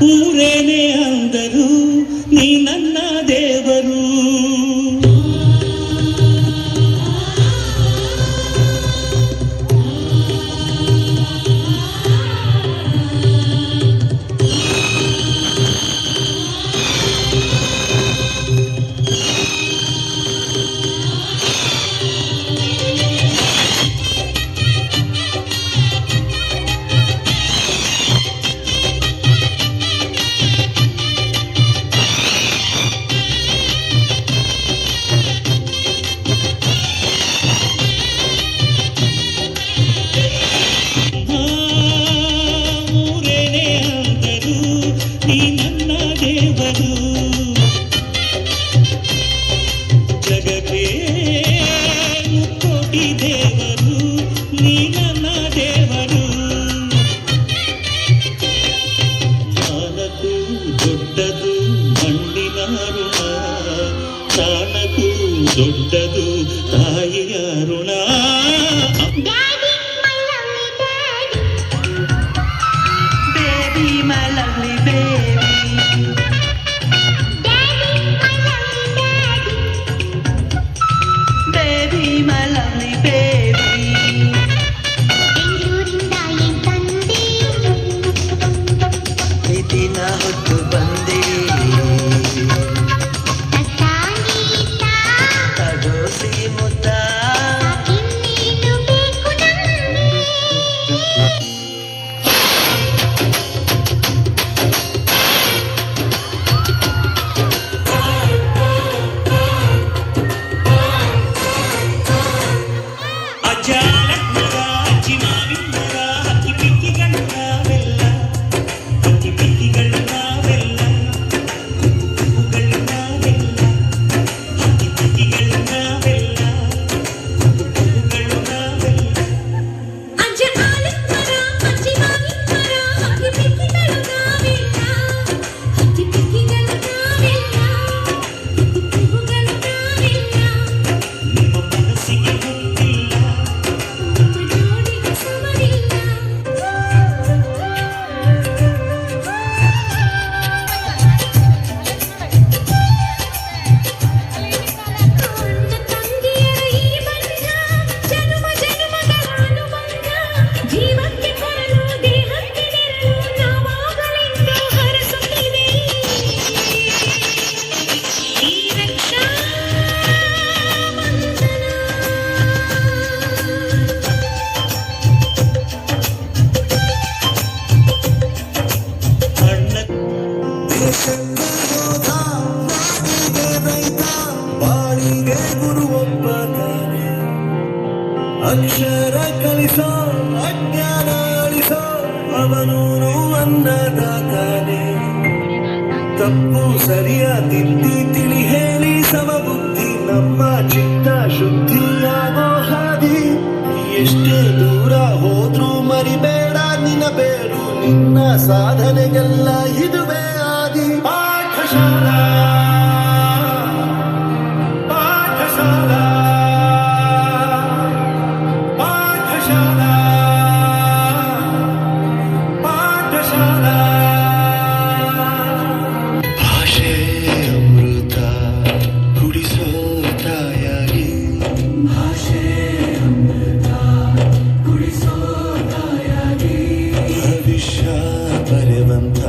ಊರೇನೇ ಅಂದರು ನೀ ನನ್ನ ದೇವರು. ಜಗಕ್ಕೆ ಮುಕ್ಕೋಟಿ ದೇವರು ನೀ ನನ್ನ ದೇವರು. ಜ್ಞಾನಕ್ಕೂ ದೊಡ್ಡದು ಮಣ್ಣಿನ ಋಣ, ಪ್ರಾಣಕ್ಕೂ ದೊಡ್ಡದು ತಾಯಿಯ ಋಣ. Baby, my lovely baby. Baby, my lovely baby. ಬೆಂಗಳೂರಿಂದ ತಂದೆ ದಿನ ಹೊತ್ತು ಬಂದೆ ತಗೋಸಿ ಮುದ್ದ. ಇನ್ನೇನು ಬೇಕು ನಮಗೆ. ಬಾಳಿಗೆ ಗುರುವೊಬ್ಬನೇ, ಅಕ್ಷರ ಕಲಿಸೋ ಅಜ್ಞಾನ ಅಳಿಸೋ ಅವನೂನು ಅನ್ನದಾತಾನೆ. ತಪ್ಪು ಸರಿಯ ತಿದ್ದಿ ತಿಳಿ ಹೇಳಿ ಸಮಬುದ್ಧಿ ನಮ್ಮ ಚಿತ್ತ ಶುದ್ಧಿಯಾಗೋ ಹಾದಿ. ಎಷ್ಟೇ ದೂರ ಹೋದ್ರೂ ಮರಿಬೇಡ ನಿನ್ನ ಬೇರು, ನಿನ್ನ ಸಾಧನೆಗೆಲ್ಲ ಇದುವೇ ಆದಿ. ಪಾಠಶಾಲಾ ಪಾಠಶಾಲಾ ಪಾಠಶಾಲಾ ಪಾಠಶಾಲಾ. ಭಾಷೆ ಅಮೃತ ಕುಡಿಸೋ ತಾಯಾಗಿ, ಭಾಷೆ ಅಮೃತ ಕುಡಿಸೋ ತಾಯಾಗಿ. ಭವಿಷ್ಯ ಬರೆವಂತ